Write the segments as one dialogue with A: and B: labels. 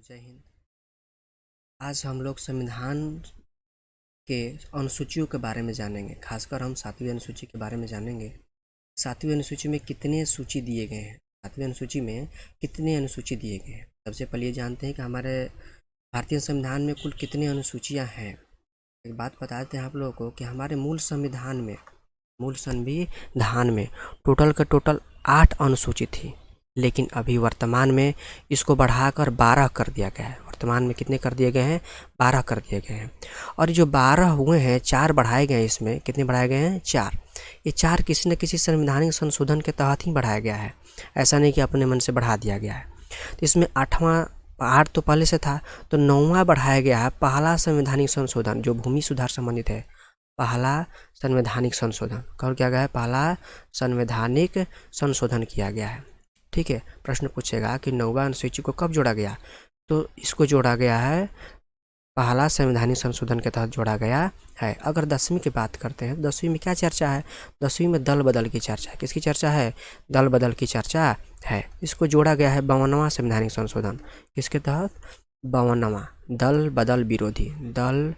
A: जय हिंद। आज हम लोग संविधान के अनुसूचियों के बारे में जानेंगे। खासकर हम 7वीं अनुसूची के बारे में जानेंगे। 7वीं अनुसूची में कितने सूची दिए गए हैं, 7वीं अनुसूची में कितने अनुसूची दिए गए हैं। सबसे पहले ये जानते हैं कि हमारे भारतीय संविधान में कुल कितनी अनुसूचियाँ हैं। एक बात बताते हैं आप लोगों को कि हमारे मूल संविधान में टोटल का टोटल 8 अनुसूची थी, लेकिन अभी वर्तमान में इसको बढ़ाकर 12 कर दिया गया है। वर्तमान में कितने कर दिए गए हैं? 12 कर दिए गए हैं। और जो 12 हुए हैं, 4 बढ़ाए गए हैं। इसमें कितने बढ़ाए गए हैं? 4। ये 4 किसी न किसी संवैधानिक संशोधन के तहत ही बढ़ाया गया है, ऐसा नहीं कि अपने मन से बढ़ा दिया गया है। तो इसमें 8 तो पहले से था, तो 9वां बढ़ाया गया है। पहला संवैधानिक संशोधन जो भूमि सुधार संबंधित है, पहला संवैधानिक संशोधन कौन किया गया है? पहला संवैधानिक संशोधन किया गया है। ठीक है, प्रश्न पूछेगा कि 9वां अनुसूची को कब जोड़ा गया, तो इसको जोड़ा गया है पहला संवैधानिक संशोधन के तहत जोड़ा गया है। अगर 10वीं की बात करते हैं, 10वीं में क्या चर्चा है? 10वीं में दल बदल की चर्चा है। किसकी चर्चा है? दल बदल की चर्चा है। इसको जोड़ा गया है 52वां संवैधानिक संशोधन। किसके तहत? 52वां दल बदल विरोधी, दल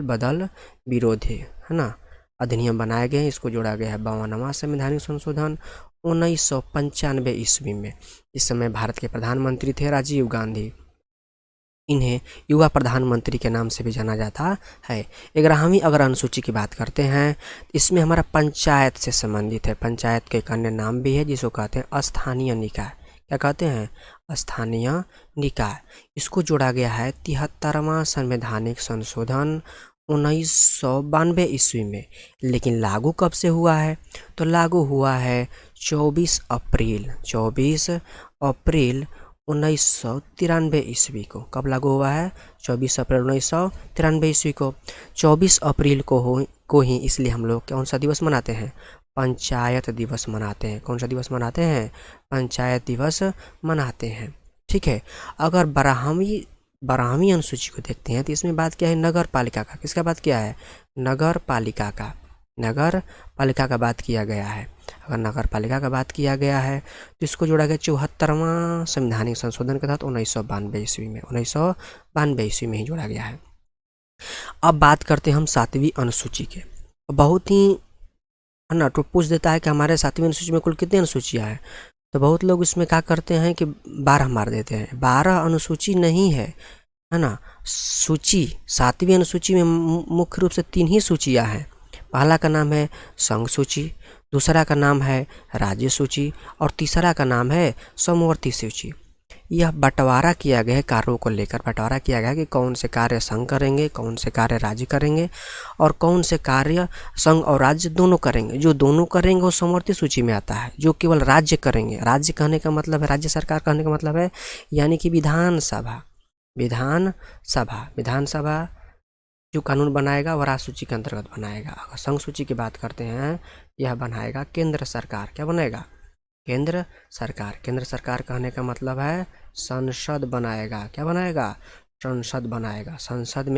A: बदल विरोधी, है ना, अधिनियम बनाए गए हैं। इसको जोड़ा गया है 52वां संवैधानिक संशोधन 1995 ईस्वी में। इस समय भारत के प्रधानमंत्री थे राजीव गांधी। इन्हें युवा प्रधानमंत्री के नाम से भी जाना जाता है। 11वीं अगर अनुसूची की बात करते हैं, इसमें हमारा पंचायत से संबंधित है। पंचायत के एक अन्य नाम भी है जिसको कहते हैं स्थानीय निकाय। क्या कहते हैं? स्थानीय निकाय। इसको जोड़ा गया है 73वां संवैधानिक संशोधन 1992 ईस्वी में। लेकिन लागू कब से हुआ है? तो लागू हुआ है 24 अप्रैल 1993 ईस्वी को। कब लागू हुआ है? 24 अप्रैल 1993 ईस्वी को। 24 अप्रैल को ही इसलिए हम लोग कौन सा दिवस मनाते हैं? पंचायत दिवस मनाते हैं। कौन सा दिवस मनाते हैं? पंचायत दिवस मनाते हैं। ठीक है, अगर 12वीं अनुसूची को देखते हैं तो इसमें बात क्या है? नगर पालिका का। किसका बात किया है? नगर पालिका का बात किया गया है। अगर नगर पालिका का बात किया गया है तो इसको जोड़ा गया 74वां संवैधानिक संशोधन के तहत 1992 ईस्वी में ही जोड़ा गया है। अब बात करते हैं हम 7वीं अनुसूची के। बहुत ही है ना, तो पूछ देता है कि हमारे 7वीं अनुसूची में कुल कितनी अनुसूचियाँ हैं, तो बहुत लोग इसमें क्या करते हैं कि 12 मार देते हैं। 12 अनुसूची नहीं है ना। सूची 7वीं अनुसूची में मुख्य रूप से 3 ही सूचियाँ हैं। पहला का नाम है संघ सूची, दूसरा का नाम है राज्य सूची और तीसरा का नाम है समवर्ती सूची। यह बंटवारा किया गया है, कार्यों को लेकर बंटवारा किया गया है कि कौन से कार्य संघ करेंगे, कौन से कार्य राज्य करेंगे और कौन से कार्य संघ और राज्य दोनों करेंगे। जो दोनों करेंगे वो समवर्ती सूची में आता है। जो केवल राज्य करेंगे, राज्य कहने का मतलब है राज्य सरकार कहने का मतलब है यानी कि विधानसभा जो कानून बनाएगा वह राज्य सूची के अंतर्गत बनाएगा। अगर संघ सूची की बात करते हैं, यह बनाएगा केंद्र सरकार। क्या बनाएगा? केंद्र सरकार कहने का मतलब है संसद बनाएगा। क्या बनाएगा? संसद बनाएगा। संसद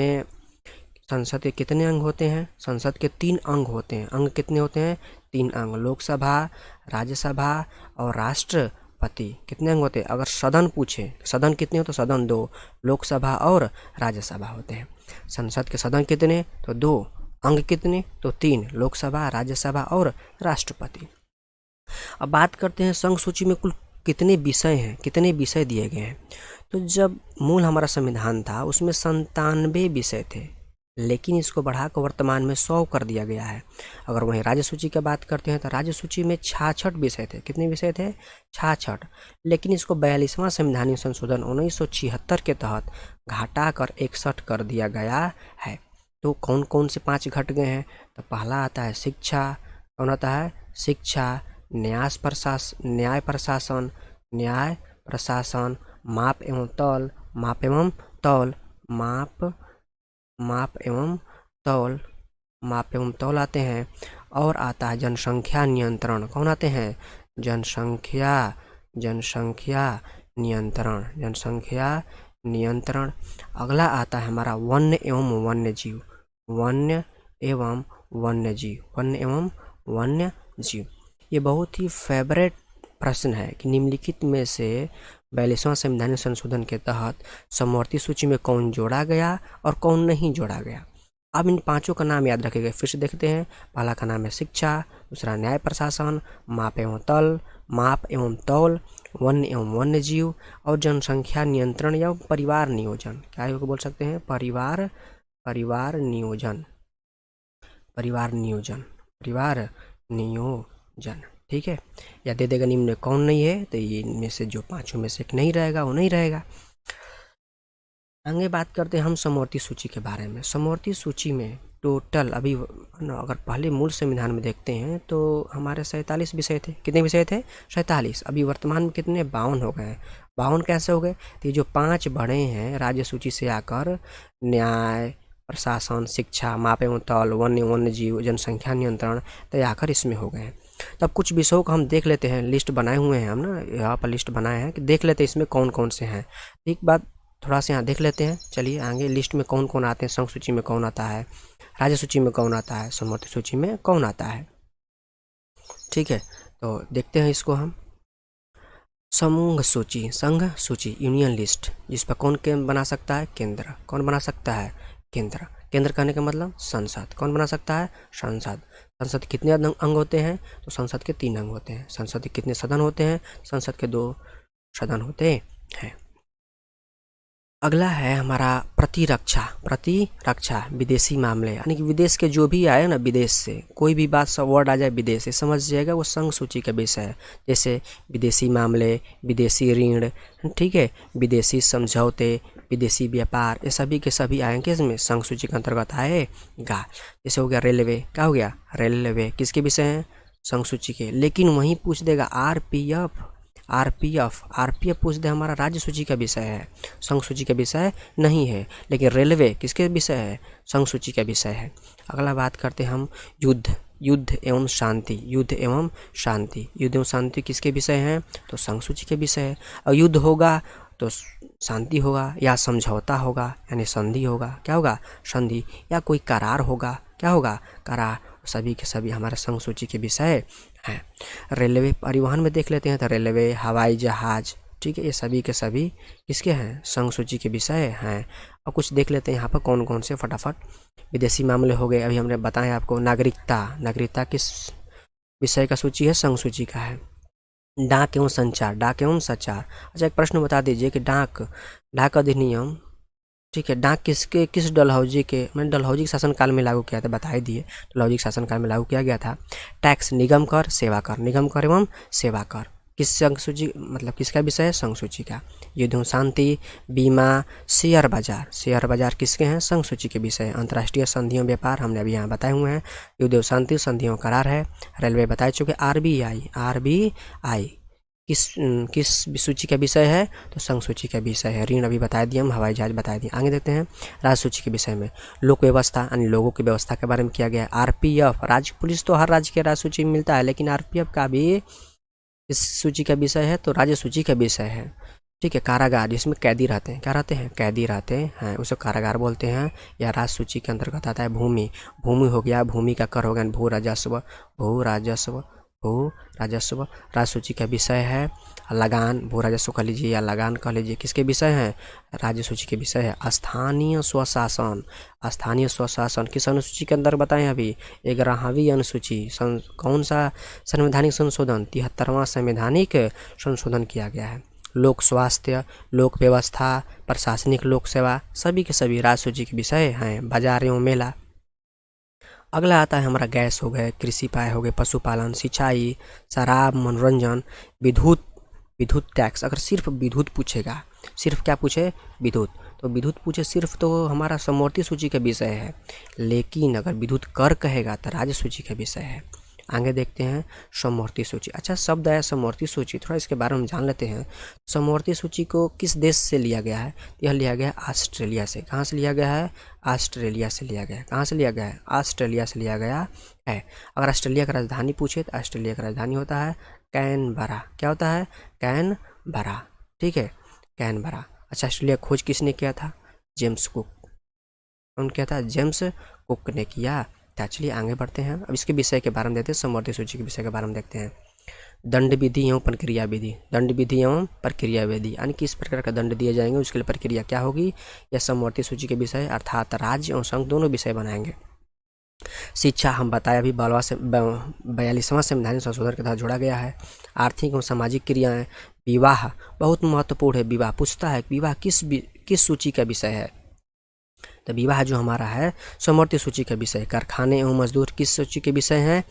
A: के कितने अंग होते हैं? संसद के 3 अंग होते हैं। अंग कितने होते हैं? 3 अंग। लोकसभा, राज्यसभा और राष्ट्रपति। कितने अंग होते हैं? अगर सदन पूछे सदन कितने हो तो सदन 2, लोकसभा और राज्यसभा होते हैं। संसद के सदन कितने? तो 2। अंग कितने? तो 3, लोकसभा, राज्यसभा और राष्ट्रपति। अब बात करते हैं संघ सूची में कुल कितने विषय हैं, कितने विषय दिए गए हैं। तो जब मूल हमारा संविधान था उसमें 97 विषय थे, लेकिन इसको बढ़ाकर वर्तमान में 100 कर दिया गया है। अगर वहीं राज्य सूची की बात करते हैं तो राज्य सूची में 66 विषय थे। कितने विषय थे? 66। लेकिन इसको 42वां संवैधानिक संशोधन 1976 के तहत घटाकर 61 कर दिया गया है। तो कौन कौन से 5 घट गए हैं? तो पहला आता है शिक्षा। कौन आता है? शिक्षा। न्याय प्रशासन, माप एवं तौल आते हैं। और आता है जनसंख्या नियंत्रण। कौन आते हैं? जनसंख्या नियंत्रण। अगला आता है हमारा वन्य एवं वन्य जीव। ये बहुत ही फेवरेट प्रश्न है कि निम्नलिखित में से 42वां संवैधानिक संशोधन के तहत समवर्ती सूची में कौन जोड़ा गया और कौन नहीं जोड़ा गया। अब इन पांचों का नाम याद रखेंगे, फिर से देखते हैं। पहला का नाम है शिक्षा, दूसरा न्याय प्रशासन, माप एवं तौल, वन्य एवं वन्य जीव और जनसंख्या नियंत्रण या परिवार नियोजन। क्या है बोल सकते हैं? परिवार नियोजन। ठीक है, या दे देगा निम्न में कौन नहीं है, तो ये इनमें से जो पांचों में से एक नहीं रहेगा वो नहीं रहेगा। आगे बात करते हैं हम समवर्ती सूची के बारे में। समवर्ती सूची में टोटल अभी अगर पहले मूल संविधान में देखते हैं तो हमारे 47 विषय थे। कितने विषय थे? 47। अभी वर्तमान में कितने? 52 हो गए। 52 कैसे हो गए? तो ये जो 5 बड़े हैं राज्य सूची से आकर, न्याय प्रशासन, शिक्षा, माप एवं तौल, वन्य जीव, जनसंख्या नियंत्रण, तो आकर इसमें हो गए। तब कुछ विषयों को हम देख लेते हैं, लिस्ट बनाए हुए हैं हम ना, यहाँ पर लिस्ट बनाए हैं कि देख लेते हैं इसमें कौन कौन से हैं। एक बात थोड़ा सा यहाँ देख लेते हैं। चलिए आगे लिस्ट में कौन कौन आते हैं, संघ सूची में कौन आता है, राज्य सूची में कौन आता है, समवर्ती सूची में कौन आता है। ठीक है, तो देखते हैं इसको हम। संघ सूची यूनियन लिस्ट, जिस पर कौन बना सकता है? केंद्र। कौन बना सकता है? केंद्र। केंद्र कहने का मतलब संसद। कौन बना सकता है? संसद। संसद के कितने अंग होते हैं? तो संसद के 3 अंग होते हैं। संसद के कितने सदन होते हैं? संसद के 2 सदन होते हैं। अगला है हमारा प्रतिरक्षा विदेशी मामले, यानी कि विदेश के जो भी आए ना, विदेश से कोई भी बात सब वर्ड आ जाए विदेश से, समझ जाएगा वो संघ सूची का विषय है। जैसे विदेशी मामले, विदेशी ऋण, ठीक है, विदेशी समझौते, विदेशी व्यापार, ये सभी के सभी आएंगे इसमें, संघ सूची के अंतर्गत आएगा। जैसे हो गया रेलवे, क्या हो गया? रेलवे किसके विषय हैं? संघ सूची के। लेकिन वहीं पूछ देगा आरपीएफ पूछ दे, हमारा राज्य सूची का विषय है, संघ सूची का विषय नहीं है। लेकिन रेलवे किसके विषय है? संघ सूची का विषय है। अगला बात करते हैं हम युद्ध एवं शांति किसके विषय हैं? तो संघ सूची के विषय है। और युद्ध होगा तो शांति होगा, या समझौता होगा यानी संधि होगा। क्या होगा? संधि। या कोई करार होगा। क्या होगा? करार। सभी के सभी हमारे संघ सूची के विषय हैं। रेलवे परिवहन में देख लेते हैं तो रेलवे, हवाई जहाज, ठीक है, ये सभी के सभी किसके हैं? संघ सूची के विषय हैं। और कुछ देख लेते हैं यहाँ पर कौन कौन से, फटाफट। विदेशी मामले हो गए, अभी हमने बताया आपको। नागरिकता किस विषय का सूची है? संघ सूची का है। डाक एवं संचार। अच्छा, एक प्रश्न बता दीजिए कि डाक अधिनियम, ठीक है, डाक किस डलहौजी के, मैंने डलहौजी शासन काल में लागू किया था, बता ही दिए। डलहौजी शासन काल में लागू किया गया था। टैक्स, निगम कर, सेवा कर एवं सेवा कर किस संघ सूची, मतलब किसका विषय है? संघ सूची का। युद्ध एवं शांति, बीमा, शेयर बाजार किसके हैं? संघ सूची के विषय। अंतर्राष्ट्रीय संधियों व्यापार हमने अभी यहाँ बताए हुए हैं। युद्ध एवं शांति संधियों करार है। रेलवे बता चुके। आरबीआई किस सूची का विषय है? तो संघ सूची का विषय है। ऋण अभी बता दिए हम, हवाई जहाज बता दिए। आगे देखते हैं राज्य सूची के विषय में। लोक व्यवस्था यानी लोगों की व्यवस्था के बारे में किया गया है। आरपीएफ, राज्य पुलिस तो हर राज्य के राज्य सूची में मिलता है, लेकिन आरपीएफ का भी इस सूची का विषय है, तो राज्य सूची का विषय है। ठीक है, कारागार जिसमें कैदी रहते हैं, क्या रहते हैं? कैदी रहते हैं, उसे कारागार बोलते हैं। या राज्य सूची के अंतर्गत आता है। भूमि हो गया, भूमि का कर हो गया, भू राजस्व राज्य सूची का विषय है। लगान, भू राजस्व कह लीजिए या लगान कह लीजिए, किसके विषय है? राज्य सूची के विषय है। स्थानीय स्वशासन किस अनुसूची के अंदर बताएं? अभी 11वीं अनुसूची। कौन सा संवैधानिक संशोधन? 73वां संवैधानिक संशोधन किया गया है। लोक स्वास्थ्य, लोक व्यवस्था, प्रशासनिक लोक सेवा, सभी के सभी राज्य सूची के विषय हैं। बाजार एवं मेला। अगला आता है हमारा गैस हो गए, कृषि पाए हो गए, पशुपालन, सिंचाई, शराब, मनोरंजन, विद्युत टैक्स। अगर सिर्फ विद्युत पूछेगा, सिर्फ क्या पूछे? विद्युत, तो विद्युत पूछे सिर्फ तो हमारा समवर्ती सूची का विषय है। लेकिन अगर विद्युत कर कहेगा तो राज्य सूची का विषय है। आगे देखते हैं समवर्ती सूची। अच्छा, शब्द है समवर्ती सूची, थोड़ा इसके बारे में जान लेते हैं। समवर्ती सूची को किस देश से लिया गया है? यह लिया गया है ऑस्ट्रेलिया से। कहाँ से लिया गया है? ऑस्ट्रेलिया से लिया गया है। कहाँ से लिया गया है? ऑस्ट्रेलिया से लिया गया है। अगर ऑस्ट्रेलिया का राजधानी पूछे तो ऑस्ट्रेलिया का राजधानी होता है कैनबरा। क्या होता है? कैनबरा, ठीक है, कैनबरा। अच्छा, ऑस्ट्रेलिया खोज किसने किया था? James cook. कौन किया था? जेम्स कुक ने किया। चलिए आगे बढ़ते हैं। अब इसके विषय के बारे में देखते हैं, समवर्ती सूची के विषय के बारे में देखते हैं। दंड विधि एवं प्रक्रिया विधि, दंड विधि एवं प्रक्रिया विधि यानी किस प्रकार का दंड दिए जाएंगे, उसके लिए प्रक्रिया क्या होगी, यह समवर्ती सूची के विषय अर्थात राज्य एवं संघ दोनों विषय बनाएंगे। शिक्षा हम बताया अभी 42वां संवैधानिक संशोधन के तहत जोड़ा गया है। आर्थिक एवं सामाजिक क्रियाएं, विवाह बहुत महत्वपूर्ण है। विवाह पूछता है विवाह किस सूची का विषय है, तो विवाह जो हमारा है समवर्ती सूची का विषय है। कारखाने एवं मजदूर किस सूची के विषय हैं,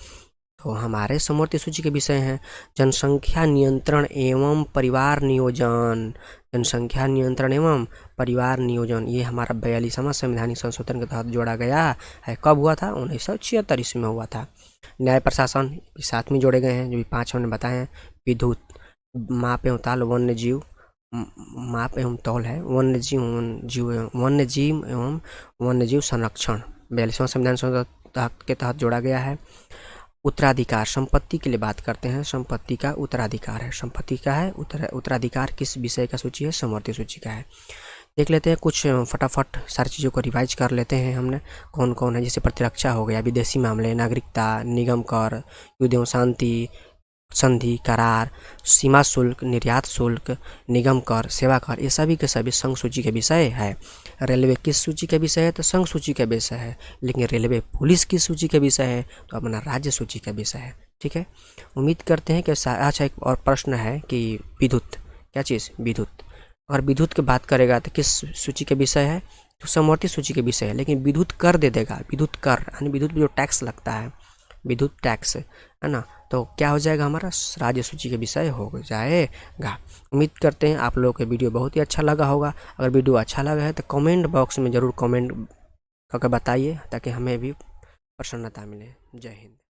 A: तो हमारे समवर्ती सूची के विषय हैं। जनसंख्या नियंत्रण एवं परिवार नियोजन, जनसंख्या नियंत्रण एवं परिवार नियोजन ये हमारा 42वां संवैधानिक संशोधन के तहत जोड़ा गया है। कब हुआ था, 1976 ईस्वी में हुआ था। न्याय प्रशासन साथ में जोड़े गए हैं, जो भी 5 हमने बताए हैं। विद्युत, माप एवं ताल, वन्य जीव, माप एवं तौल है, वन्य जीव संरक्षण 42वां संविधान संशोधन के तहत जोड़ा गया है। उत्तराधिकार, संपत्ति के लिए बात करते हैं, संपत्ति का उत्तराधिकार है, संपत्ति का है उत्तराधिकार किस विषय का सूची है, समवर्ती सूची का है। देख लेते हैं कुछ फटाफट सारी चीज़ों को रिवाइज कर लेते हैं हमने कौन कौन है। जैसे प्रतिरक्षा हो गया, विदेशी मामले, नागरिकता, निगम कर, युद्ध एवं शांति, संधि, करार, सीमा शुल्क, निर्यात शुल्क, निगम कर, सेवा कर, ये सभी के सभी संघ सूची के विषय है। रेलवे किस सूची का विषय है, तो संघ सूची का विषय है। लेकिन रेलवे पुलिस किस सूची का विषय है, तो अपना राज्य सूची का विषय है। ठीक है, उम्मीद करते हैं कि अच्छा एक और प्रश्न है कि विद्युत, क्या चीज़, विद्युत, अगर विद्युत की बात करेगा तो किस सूची का विषय है, तो समवर्ती सूची का विषय है। लेकिन विद्युत कर दे देगा, विद्युत कर यानी विद्युत में जो टैक्स लगता है, विद्युत टैक्स है ना, तो क्या हो जाएगा, हमारा राज्य सूची के विषय हो जाएगा। उम्मीद करते हैं आप लोगों को वीडियो बहुत ही अच्छा लगा होगा। अगर वीडियो अच्छा लगा है तो कमेंट बॉक्स में ज़रूर कमेंट करके बताइए, ताकि हमें भी प्रसन्नता मिले। जय हिंद।